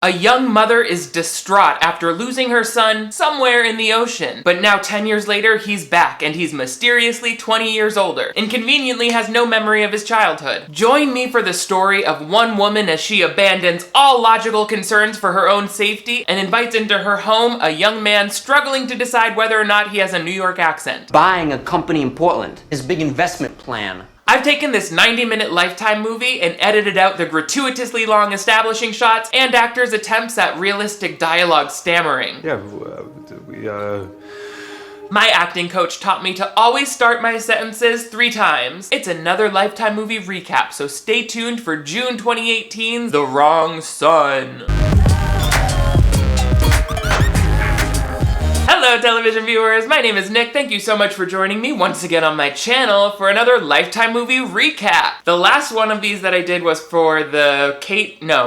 A young mother is distraught after losing her son somewhere in the ocean. But now 10 years later, he's back and he's mysteriously 20 years older and conveniently has no memory of his childhood. Join me for the story of one woman as she abandons all logical concerns for her own safety and invites into her home a young man struggling to decide whether or not he has a New York accent. Buying a company in Portland. His big investment plan. I've taken this 90-minute Lifetime movie and edited out the gratuitously long establishing shots and actors' attempts at realistic dialogue stammering. My acting coach taught me to always start my sentences 3 times. It's another Lifetime movie recap, so stay tuned for June 2018's The Wrong Son. Hello television viewers, my name is Nick. Thank you so much for joining me once again on my channel for another Lifetime movie recap. The last one of these that I did was for the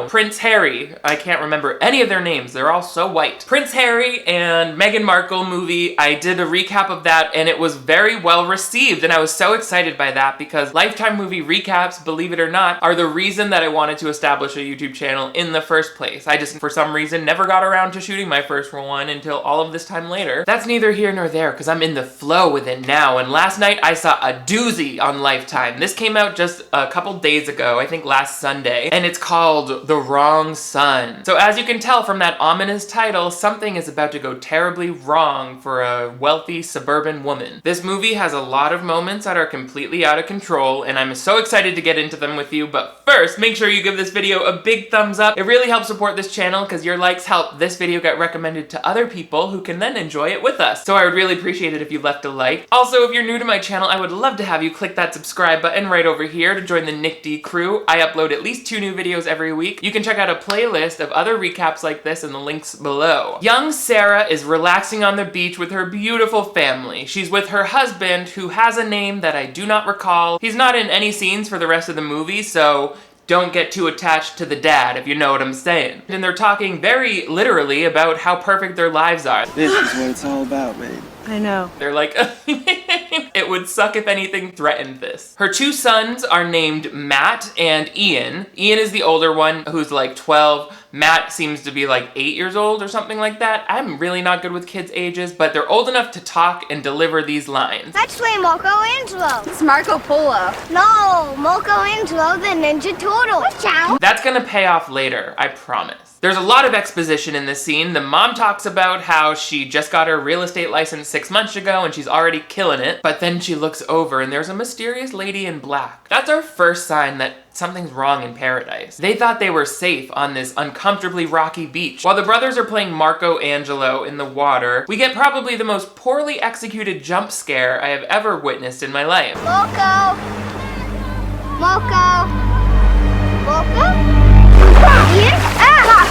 Prince Harry. I can't remember any of their names, they're all so white. Prince Harry and Meghan Markle movie, I did a recap of that and it was very well received and I was so excited by that because Lifetime movie recaps, believe it or not, are the reason that I wanted to establish a YouTube channel in the first place. I just, for some reason, never got around to shooting my first one until all of this time later. That's neither here nor there because I'm in the flow with it now, and last night I saw a doozy on Lifetime. This came out just a couple days ago, I think last Sunday, and it's called The Wrong Son. So as you can tell from that ominous title, something is about to go terribly wrong for a wealthy suburban woman. This movie has a lot of moments that are completely out of control, and I'm so excited to get into them with you, but first, make sure you give this video a big thumbs up. It really helps support this channel because your likes help this video get recommended to other people who can then enjoy it with us. So I would really appreciate it if you left a like. Also, if you're new to my channel, I would love to have you click that subscribe button right over here to join the Nick D crew. I upload at least 2 new videos every week. You can check out a playlist of other recaps like this in the links below. Young Sarah is relaxing on the beach with her beautiful family. She's with her husband, who has a name that I do not recall. He's not in any scenes for the rest of the movie, so don't get too attached to the dad, if you know what I'm saying. And they're talking very literally about how perfect their lives are. This is what it's all about, babe. I know. They're like, it would suck if anything threatened this. Her 2 sons are named Matt and Ian. Ian is the older one, who's like 12. Matt seems to be like 8 years old or something like that. I'm really not good with kids' ages, but they're old enough to talk and deliver these lines. Actually, Michelangelo. It's Marco Polo. No, Michelangelo, the Ninja Turtle. Watch out. That's gonna pay off later, I promise. There's a lot of exposition in this scene. The mom talks about how she just got her real estate license 6 months ago and she's already killing it, but then she looks over and there's a mysterious lady in black. That's our first sign that something's wrong in paradise. They thought they were safe on this uncomfortably rocky beach. While the brothers are playing Marco Angelo in the water, we get probably the most poorly executed jump scare I have ever witnessed in my life. Moco. Yes? Ah!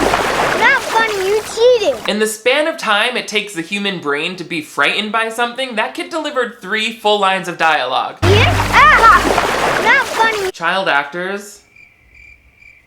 Not funny, you cheated. In the span of time it takes the human brain to be frightened by something, that kid delivered 3 full lines of dialogue. Yes? Ah! Not funny. Child actors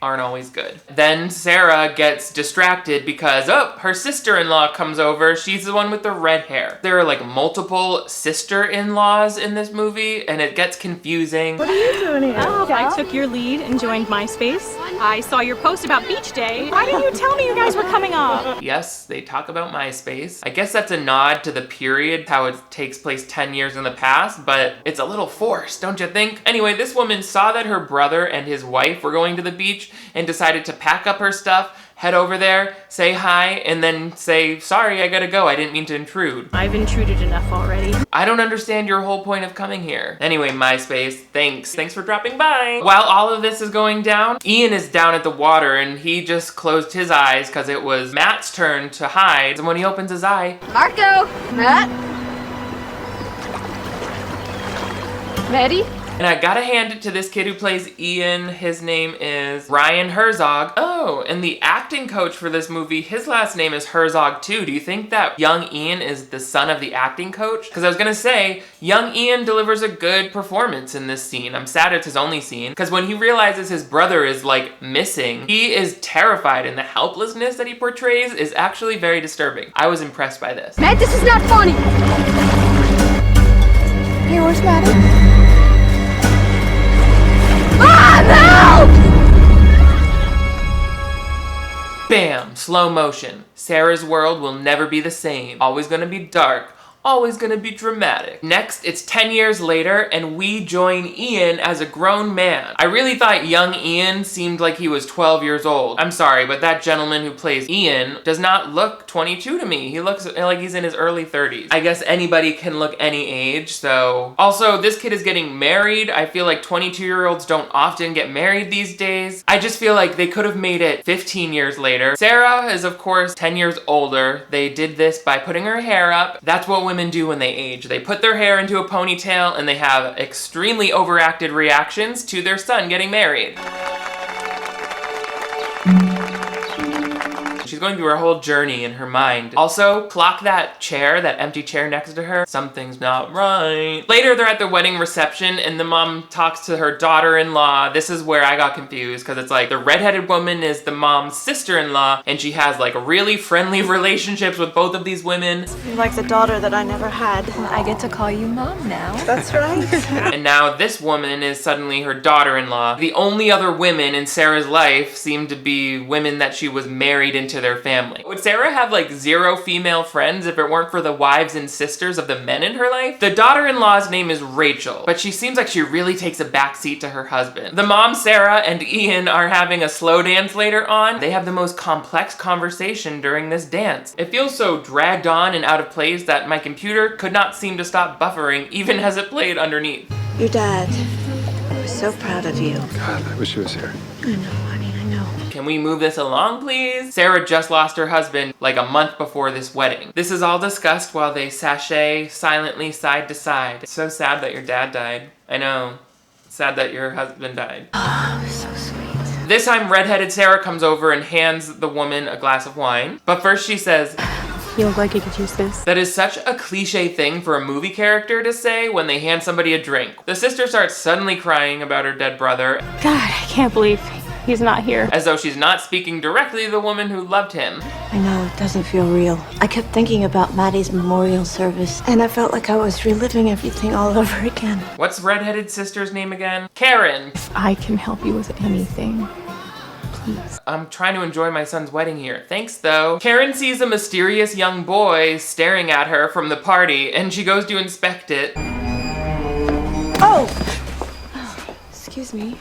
aren't always good. Then Sarah gets distracted because, her sister-in-law comes over. She's the one with the red hair. There are like multiple sister-in-laws in this movie and it gets confusing. What are you doing here? Oh, I took your lead and joined MySpace. I saw your post about beach day. Why didn't you tell me you guys were coming up? Yes, they talk about MySpace. I guess that's a nod to the period, how it takes place 10 years in the past, but it's a little forced, don't you think? Anyway, this woman saw that her brother and his wife were going to the beach and decided to pack up her stuff, head over there, say hi, and then say, sorry, I gotta go, I didn't mean to intrude. I've intruded enough already. I don't understand your whole point of coming here. Anyway, MySpace, thanks for dropping by. While all of this is going down, Ian is down at the water and he just closed his eyes because it was Matt's turn to hide. And when he opens his eye, Marco. Matt. Ready? and I gotta hand it to this kid who plays Ian. His name is Ryan Herzog. Oh, and the acting coach for this movie, his last name is Herzog too. Do you think that young Ian is the son of the acting coach? Because I was gonna say, young Ian delivers a good performance in this scene. I'm sad it's his only scene, because when he realizes his brother is like missing, he is terrified, and the helplessness that he portrays is actually very disturbing. I was impressed by this. Matt, this is not funny. Hey, where's Maddie? Bam! Slow motion. Sarah's world will never be the same. Always gonna be dark. Always gonna be dramatic. Next, it's 10 years later, and we join Ian as a grown man. I really thought young Ian seemed like he was 12 years old. I'm sorry, but that gentleman who plays Ian does not look 22 to me. He looks like he's in his early 30s. I guess anybody can look any age, so. Also, this kid is getting married. I feel like 22-year-olds don't often get married these days. I just feel like they could have made it 15 years later. Sarah is, of course, 10 years older. They did this by putting her hair up. That's what women do when they age. They put their hair into a ponytail and they have extremely overacted reactions to their son getting married. She's going through her whole journey in her mind. Also, clock that chair, that empty chair next to her. Something's not right. Later, they're at the wedding reception and the mom talks to her daughter-in-law. This is where I got confused because it's like the redheaded woman is the mom's sister-in-law and she has like really friendly relationships with both of these women. You're like the daughter that I never had. I get to call you mom now. That's right. And now this woman is suddenly her daughter-in-law. The only other women in Sarah's life seem to be women that she was married into their family. Would Sarah have like 0 female friends if it weren't for the wives and sisters of the men in her life? The daughter-in-law's name is Rachel, but she seems like she really takes a backseat to her husband. The mom, Sarah, and Ian are having a slow dance later on. They have the most complex conversation during this dance. It feels so dragged on and out of place that my computer could not seem to stop buffering even as it played underneath. Your dad. I was so proud of you. God, I wish he was here. I know, honey, I know. Can we move this along, please? Sarah just lost her husband like a month before this wedding. This is all discussed while they sashay silently side to side. It's so sad that your dad died. I know. It's sad that your husband died. Oh, so sweet. This time, redheaded Sarah comes over and hands the woman a glass of wine. But first she says, You look like you could use this. that is such a cliche thing for a movie character to say when they hand somebody a drink. The sister starts suddenly crying about her dead brother, God, I can't believe he's not here. as though she's not speaking directly to the woman who loved him. I know, it doesn't feel real. I kept thinking about Maddie's memorial service, and I felt like I was reliving everything all over again. What's redheaded sister's name again? Karen. I can help you with anything. Please. I'm trying to enjoy my son's wedding here. Thanks, though. Karen sees a mysterious young boy staring at her from the party, and she goes to inspect it. Oh! Excuse me.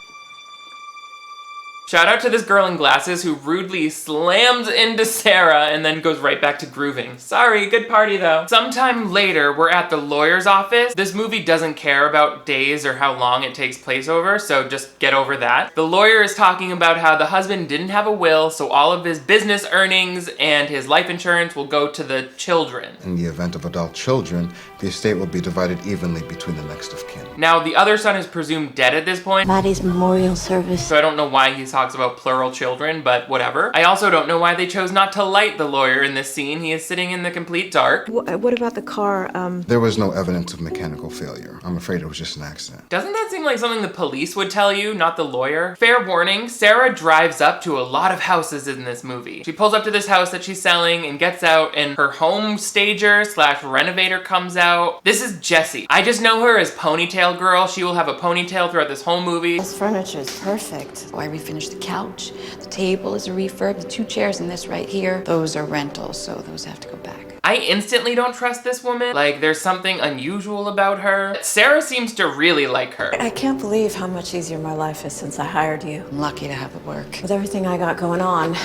Shout out to this girl in glasses who rudely slams into Sarah and then goes right back to grooving. Sorry, good party though. Sometime later, we're at the lawyer's office. This movie doesn't care about days or how long it takes place over, so just get over that. The lawyer is talking about how the husband didn't have a will, so all of his business earnings and his life insurance will go to the children. In the event of adult children, the estate will be divided evenly between the next of kin. Now, the other son is presumed dead at this point, Maddie's memorial service. so I don't know why he talks about plural children, but whatever. I also don't know why they chose not to light the lawyer in this scene. He is sitting in the complete dark. What about the car? There was no evidence of mechanical failure. I'm afraid it was just an accident. Doesn't that seem like something the police would tell you, not the lawyer? Fair warning, Sarah drives up to a lot of houses in this movie. She pulls up to this house that she's selling and gets out, and her home stager / renovator comes out. This is Jessie. I just know her as Ponytail Girl. She will have a ponytail throughout this whole movie. This furniture is perfect. Oh, I refinished the couch. The table is a refurb. The 2 chairs in this right here, those are rentals, so those have to go back. I instantly don't trust this woman. Like, there's something unusual about her. Sarah seems to really like her. I can't believe how much easier my life is since I hired you. I'm lucky to have it work. With everything I got going on,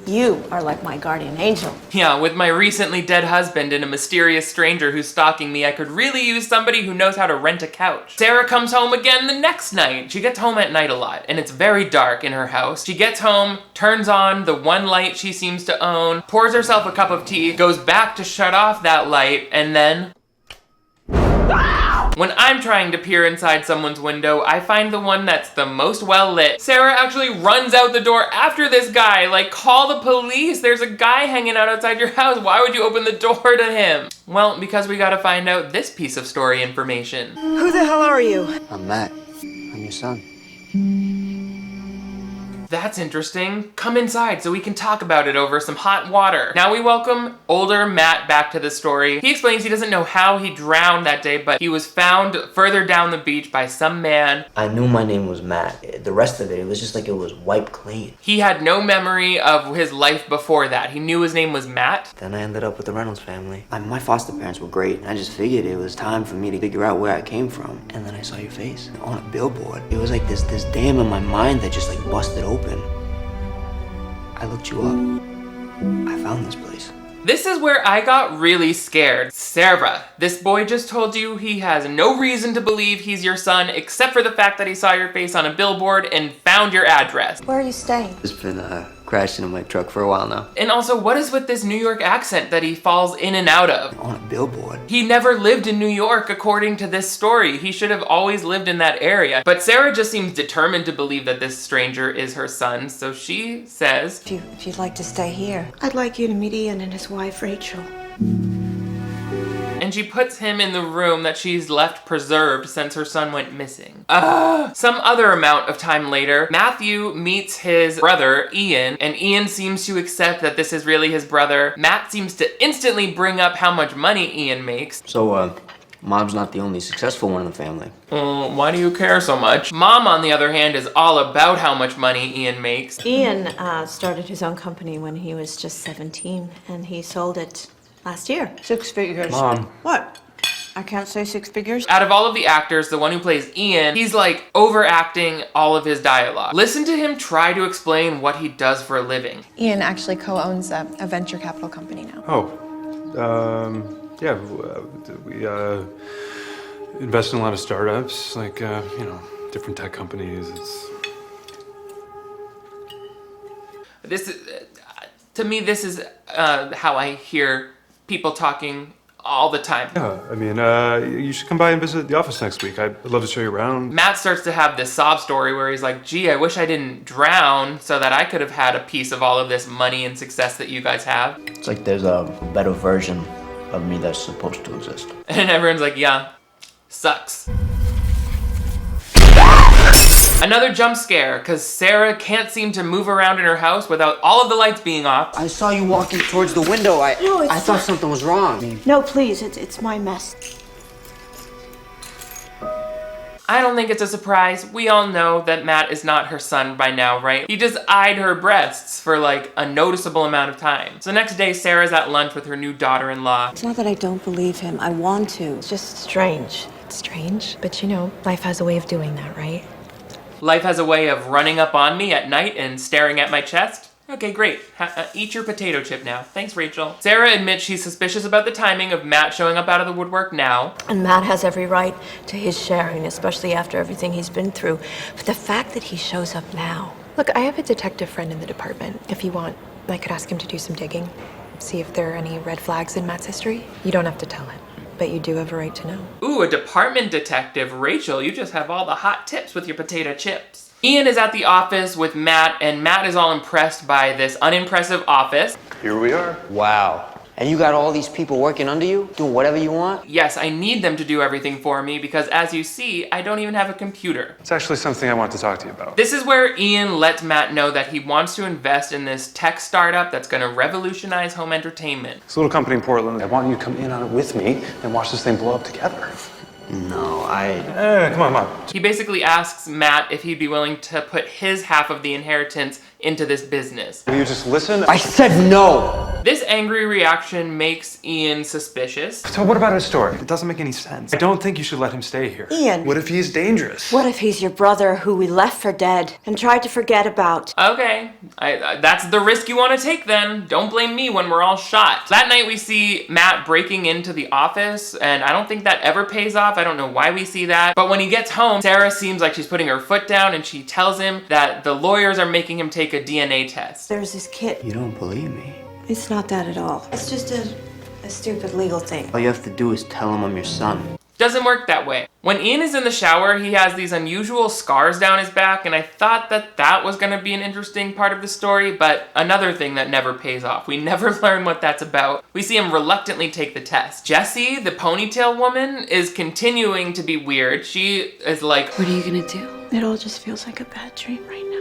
you are like my guardian angel. Yeah, with my recently dead husband and a mysterious stranger who's stalking me, I could really use somebody who knows how to rent a couch. Sarah comes home again the next night. She gets home at night a lot, and it's very dark in her house. She gets home, turns on the one light she seems to own, pours herself a cup of tea, goes back to shut off that light, and then... When I'm trying to peer inside someone's window, I find the one that's the most well lit. Sarah actually runs out the door after this guy. Like, call the police. There's a guy hanging out outside your house. Why would you open the door to him? Well, because we gotta find out this piece of story information. Who the hell are you? I'm Matt. I'm your son. That's interesting. Come inside so we can talk about it over some hot water. Now we welcome older Matt back to the story. He explains he doesn't know how he drowned that day, but he was found further down the beach by some man. I knew my name was Matt. The rest of it was just like it was wiped clean. He had no memory of his life before that. He knew his name was Matt. Then I ended up with the Reynolds family. My foster parents were great, and I just figured it was time for me to figure out where I came from. And then I saw your face on a billboard. It was like this dam in my mind that just like busted open. I looked you up. I found this place. This is where I got really scared. Sarah, this boy just told you he has no reason to believe he's your son except for the fact that he saw your face on a billboard and found your address. Where are you staying? It's been crashing in my truck for a while now. And also, what is with this New York accent that he falls in and out of? On a billboard. He never lived in New York according to this story. He should have always lived in that area. But Sarah just seems determined to believe that this stranger is her son, so she says, If you'd like to stay here, I'd like you to meet Ian and his wife, Rachel. and she puts him in the room that she's left preserved since her son went missing. Some other amount of time later, Matthew meets his brother, Ian, and Ian seems to accept that this is really his brother. Matt seems to instantly bring up how much money Ian makes. So, Mom's not the only successful one in the family. Why do you care so much? Mom, on the other hand, is all about how much money Ian makes. Ian started his own company when he was just 17, and he sold it last year. 6 figures. Mom. What? I can't say 6 figures? Out of all of the actors, the one who plays Ian, he's like overacting all of his dialogue. Listen to him try to explain what he does for a living. Ian actually co-owns a venture capital company now. Yeah, we invest in a lot of startups, like, different tech companies. To me, this is how I hear people talking all the time. Yeah, you should come by and visit the office next week. I'd love to show you around. Matt starts to have this sob story where he's like, gee, I wish I didn't drown so that I could have had a piece of all of this money and success that you guys have. It's like there's a better version of me that's supposed to exist. And everyone's like, yeah, sucks. Another jump scare, because Sarah can't seem to move around in her house without all of the lights being off. I saw you walking towards the window. I thought something was wrong. No, please, it's my mess. I don't think it's a surprise. We all know that Matt is not her son by now, right? He just eyed her breasts for like a noticeable amount of time. So next day, Sarah's at lunch with her new daughter-in-law. It's not that I don't believe him. I want to. It's just strange. Strange, but life has a way of doing that, right? Life has a way of running up on me at night and staring at my chest. Okay, great. Eat your potato chip now. Thanks, Rachel. Sarah admits she's suspicious about the timing of Matt showing up out of the woodwork now. And Matt has every right to his sharing, especially after everything he's been through. But the fact that he shows up now... Look, I have a detective friend in the department. If you want, I could ask him to do some digging. See if there are any red flags in Matt's history. You don't have to tell him, but you do have a right to know. Ooh, a department detective. Rachel, you just have all the hot tips with your potato chips. Ian is at the office with Matt, and Matt is all impressed by this unimpressive office. Here we are. Wow. And you got all these people working under you, doing whatever you want? Yes, I need them to do everything for me because, as you see, I don't even have a computer. It's actually something I want to talk to you about. This is where Ian lets Matt know that he wants to invest in this tech startup that's going to revolutionize home entertainment. It's a little company in Portland. I want you to come in on it with me and watch this thing blow up together. No, come on. He basically asks Matt if he'd be willing to put his half of the inheritance into this business. Will you just listen? I said no! This angry reaction makes Ian suspicious. So what about his story? It doesn't make any sense. I don't think you should let him stay here. Ian. What if he's dangerous? What if he's your brother who we left for dead and tried to forget about? Okay, that's the risk you want to take then. Don't blame me when we're all shot. That night we see Matt breaking into the office, and I don't think that ever pays off. I don't know why we see that. But when he gets home, Sarah seems like she's putting her foot down, and she tells him that the lawyers are making him take a DNA test. There's this kid. You don't believe me? It's not that at all. It's just a stupid legal thing. All you have to do is tell him I'm your son. Doesn't work that way. When Ian is in the shower, he has these unusual scars down his back, and I thought that was gonna be an interesting part of the story, but another thing that never pays off. We never learn what that's about. We see him reluctantly take the test. Jessie, the ponytail woman, is continuing to be weird. She is like, what are you gonna do? It all just feels like a bad dream right now.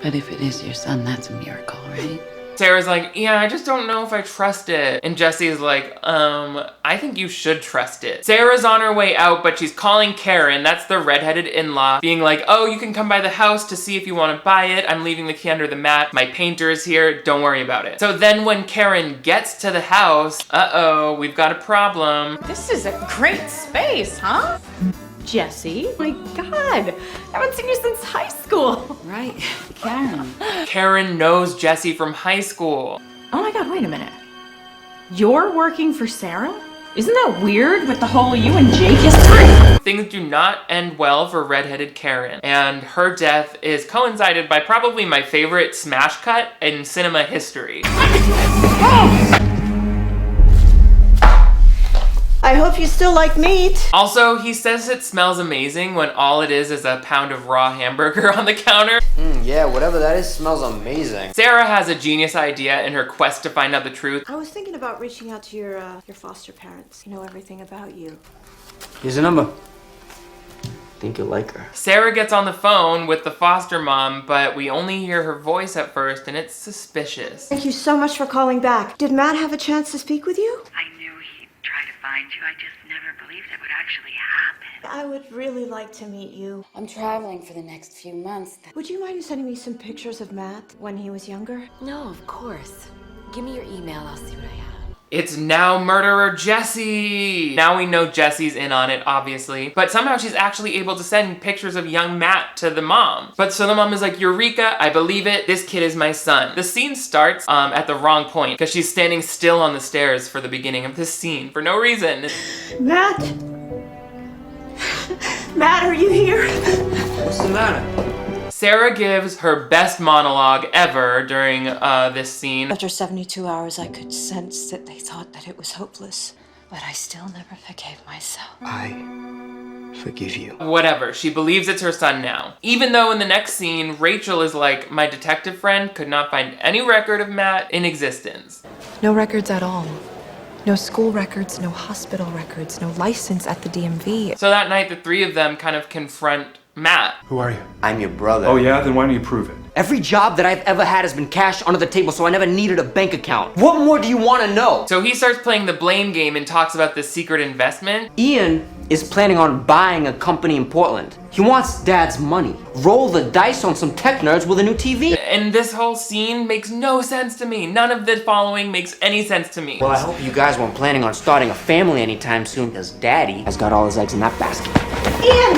But if it is your son, that's a miracle, right? Sarah's like, yeah, I just don't know if I trust it. And Jesse's like, I think you should trust it. Sarah's on her way out, but she's calling Karen, that's the redheaded in-law, being like, oh, you can come by the house to see if you want to buy it. I'm leaving the key under the mat. My painter is here. Don't worry about it. So then when Karen gets to the house, uh-oh, we've got a problem. This is a great space, huh? Jesse, my God, I haven't seen you since high school. Right, Karen. Karen knows Jesse from high school. Oh my God, wait a minute. You're working for Sarah? Isn't that weird with the whole you and Jake history? Things do not end well for redheaded Karen, and her death is coincided by probably my favorite smash cut in cinema history. I hope you still like meat. Also, he says it smells amazing when all it is a pound of raw hamburger on the counter. Yeah, whatever that is smells amazing. Sarah has a genius idea in her quest to find out the truth. I was thinking about reaching out to your foster parents. Know everything about you. Here's a number. Think you'll like her. Sarah gets on the phone with the foster mom, but we only hear her voice at first, and it's suspicious. Thank you so much for calling back. Did Matt have a chance to speak with you? I knew he'd try to find you. I just never believed it would actually happen. I would really like to meet you. I'm traveling for the next few months. Would you mind sending me some pictures of Matt when he was younger? No, of course. Give me your email, I'll see what I have. It's now murderer Jesse! Now we know Jesse's in on it, obviously. But somehow she's actually able to send pictures of young Matt to the mom. But so the mom is like, Eureka, I believe it, this kid is my son. The scene starts at the wrong point, because she's standing still on the stairs for the beginning of this scene, for no reason. Matt? Matt, are you here? What's the matter? Sarah gives her best monologue ever during this scene. After 72 hours, I could sense that they thought that it was hopeless. But I still never forgave myself. I forgive you. Whatever, she believes it's her son now. Even though in the next scene, Rachel is like, my detective friend could not find any record of Matt in existence. No records at all. No school records, no hospital records, no license at the DMV. So that night, the three of them kind of confront Matt. Who are you? I'm your brother. Oh yeah? Then why don't you prove it? Every job that I've ever had has been cash under the table, so I never needed a bank account. What more do you want to know? So he starts playing the blame game and talks about this secret investment. Ian is planning on buying a company in Portland. He wants Dad's money. Roll the dice on some tech nerds with a new TV. And this whole scene makes no sense to me. None of the following makes any sense to me. Well, I hope you guys weren't planning on starting a family anytime soon, because Daddy has got all his eggs in that basket. Ian!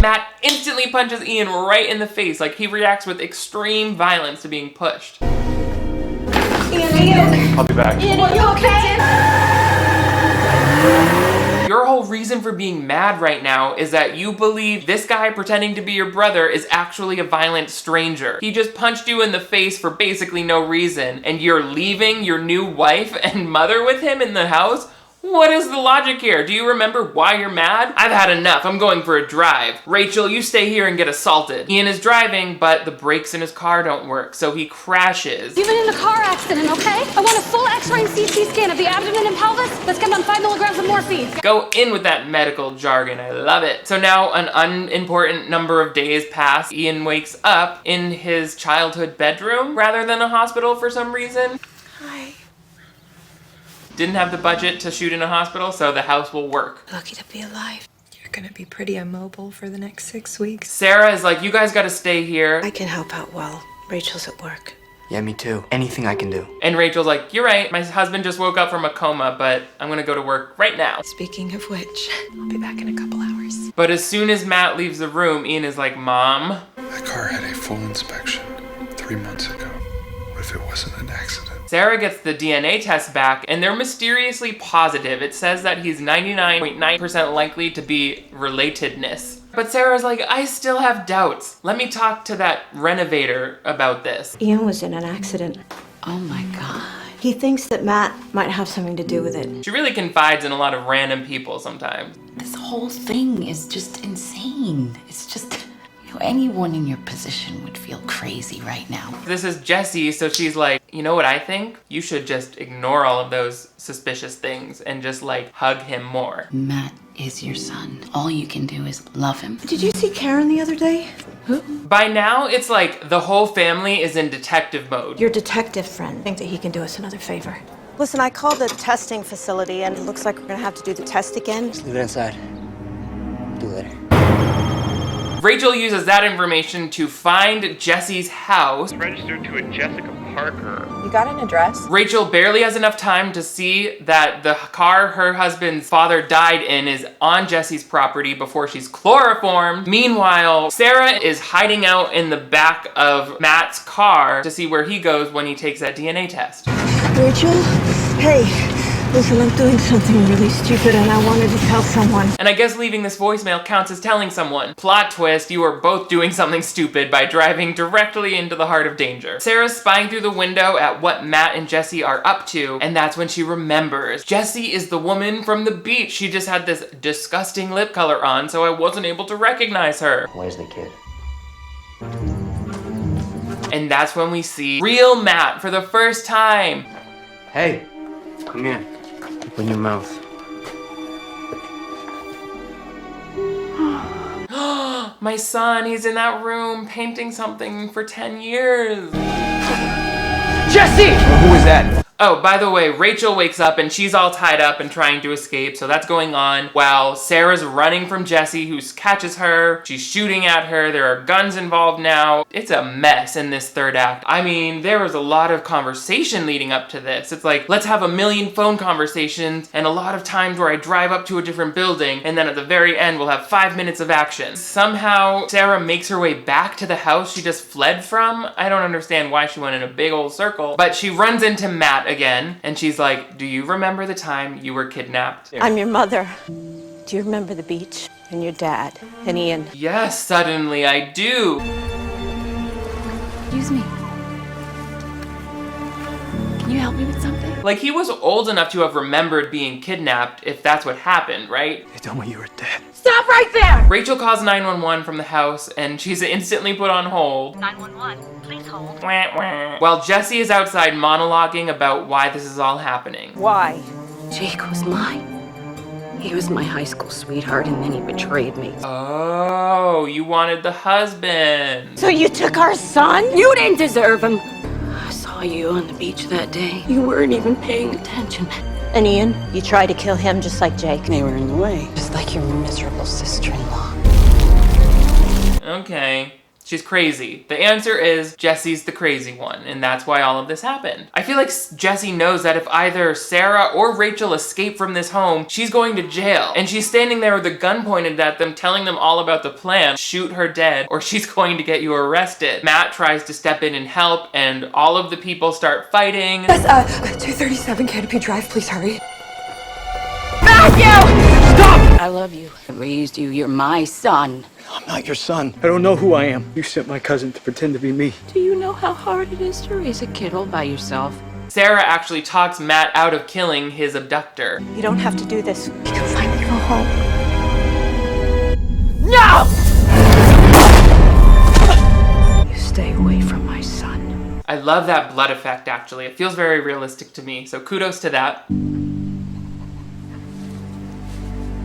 Matt instantly punches Ian right in the face, like he reacts with extreme violence to being pushed. Ian! I'll be back. Ian, are you okay? Your whole reason for being mad right now is that you believe this guy pretending to be your brother is actually a violent stranger. He just punched you in the face for basically no reason, and you're leaving your new wife and mother with him in the house? What is the logic here? Do you remember why you're mad? I've had enough. I'm going for a drive. Rachel, you stay here and get assaulted. Ian is driving, but the brakes in his car don't work, so he crashes. You've been in a car accident, okay? I want a full X-ray and CT scan of the abdomen and pelvis. Let's get on 5 milligrams of morphine. Go in with that medical jargon. I love it. So now an unimportant number of days pass. Ian wakes up in his childhood bedroom rather than a hospital for some reason. Hi. Didn't have the budget to shoot in a hospital, so the house will work. Lucky to be alive. You're gonna be pretty immobile for the next 6 weeks. Sarah is like, you guys gotta stay here. I can help out well. Rachel's at work. Yeah, me too. Anything I can do. And Rachel's like, you're right, my husband just woke up from a coma, but I'm gonna go to work right now. Speaking of which, I'll be back in a couple hours. But as soon as Matt leaves the room, Ian is like, Mom? My car had a full inspection 3 months ago. What if it wasn't an accident? Sarah gets the DNA test back, and they're mysteriously positive. It says that he's 99.9% likely to be relatedness. But Sarah's like, I still have doubts. Let me talk to that renovator about this. Ian was in an accident. Oh my God. He thinks that Matt might have something to do with it. She really confides in a lot of random people sometimes. This whole thing is just insane. It's just, anyone in your position would feel crazy right now. This is Jessie, so she's like, you know what I think? You should just ignore all of those suspicious things and just like hug him more. Matt is your son. All you can do is love him. Did you see Karen the other day? Who? By now, it's like the whole family is in detective mode. Your detective friend. I think that he can do us another favor. Listen, I called the testing facility and it looks like we're gonna have to do the test again. Just leave it inside. Do it later. Rachel uses that information to find Jesse's house. Registered to a Jessica Parker. You got an address? Rachel barely has enough time to see that the car her husband's father died in is on Jesse's property before she's chloroformed. Meanwhile, Sarah is hiding out in the back of Matt's car to see where he goes when he takes that DNA test. Rachel? Hey, listen, I'm doing something really stupid and I wanted to tell someone. And I guess leaving this voicemail counts as telling someone. Plot twist, you are both doing something stupid by driving directly into the heart of danger. Sarah's spying through the window at what Matt and Jesse are up to, and that's when she remembers. Jesse is the woman from the beach. She just had this disgusting lip color on, so I wasn't able to recognize her. Where's the kid? And that's when we see real Matt for the first time. Hey, come here. Open your mouth. My son, he's in that room painting something for 10 years. Jesse! Who is that? Oh, by the way, Rachel wakes up and she's all tied up and trying to escape, so that's going on while Sarah's running from Jesse, who catches her. She's shooting at her. There are guns involved now. It's a mess in this third act. I mean, there was a lot of conversation leading up to this. It's like, let's have a million phone conversations and a lot of times where I drive up to a different building and then at the very end we'll have 5 minutes of action. Somehow, Sarah makes her way back to the house she just fled from. I don't understand why she went in a big old circle, but she runs into Matt again, and she's like, do you remember the time you were kidnapped? I'm your mother. Do you remember the beach and your dad and Ian? Yes, suddenly I do. Excuse me. Can you help me with something? Like, he was old enough to have remembered being kidnapped if that's what happened, right? They told me you were dead. Stop right there! Rachel calls 911 from the house, and she's instantly put on hold. 911, please hold. Wah, wah. While Jesse is outside monologuing about why this is all happening. Why? Jake was mine. He was my high school sweetheart and then he betrayed me. Oh, you wanted the husband. So you took our son? You didn't deserve him. I saw you on the beach that day. You weren't even paying attention. And Ian, you tried to kill him just like Jake. They were in the way, just like your miserable sister-in-law. Okay. She's crazy. The answer is Jesse's the crazy one, and that's why all of this happened. I feel like Jesse knows that if either Sarah or Rachel escape from this home, she's going to jail. And she's standing there with a gun pointed at them, telling them all about the plan. Shoot her dead, or she's going to get you arrested. Matt tries to step in and help, and all of the people start fighting. Yes, 237 Canopy Drive, please hurry. I love you. I raised you. You're my son. I'm not your son. I don't know who I am. You sent my cousin to pretend to be me. Do you know how hard it is to raise a kid all by yourself? Sarah actually talks Matt out of killing his abductor. You don't have to do this. You can finally go home. No! You stay away from my son. I love that blood effect, actually. It feels very realistic to me, so kudos to that.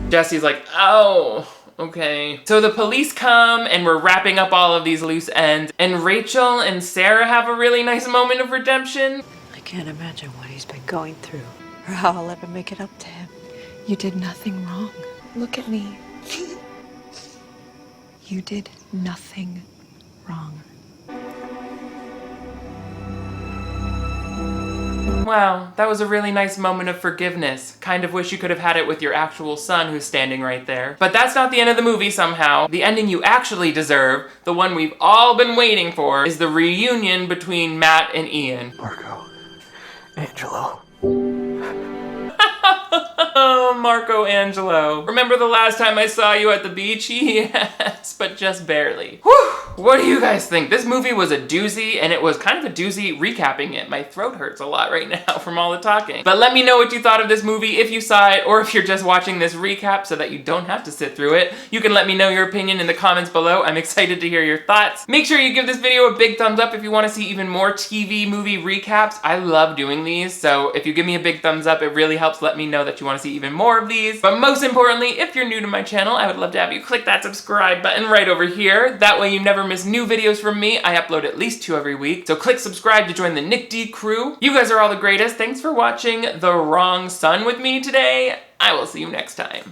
Jesse's like, oh, okay. So the police come and we're wrapping up all of these loose ends, and Rachel and Sarah have a really nice moment of redemption. I can't imagine what he's been going through or how I'll ever make it up to him. You did nothing wrong. Look at me. You did nothing wrong. Wow, that was a really nice moment of forgiveness. Kind of wish you could have had it with your actual son who's standing right there. But that's not the end of the movie somehow. The ending you actually deserve, the one we've all been waiting for, is the reunion between Matt and Ian. Marco. Angelo. Oh, Marco Angelo. Remember the last time I saw you at the beach? Yes, but just barely. Whew! What do you guys think? This movie was a doozy, and it was kind of a doozy recapping it. My throat hurts a lot right now from all the talking. But let me know what you thought of this movie if you saw it, or if you're just watching this recap so that you don't have to sit through it. You can let me know your opinion in the comments below. I'm excited to hear your thoughts. Make sure you give this video a big thumbs up if you want to see even more TV movie recaps. I love doing these, so if you give me a big thumbs up, it really helps let me know that you want to see even more of these. But most importantly, if you're new to my channel, I would love to have you click that subscribe button right over here. That way you never miss new videos from me. I upload at least 2 every week, so click subscribe to join the Nick D crew. You guys are all the greatest. Thanks for watching The Wrong Son with me today. I will see you next time.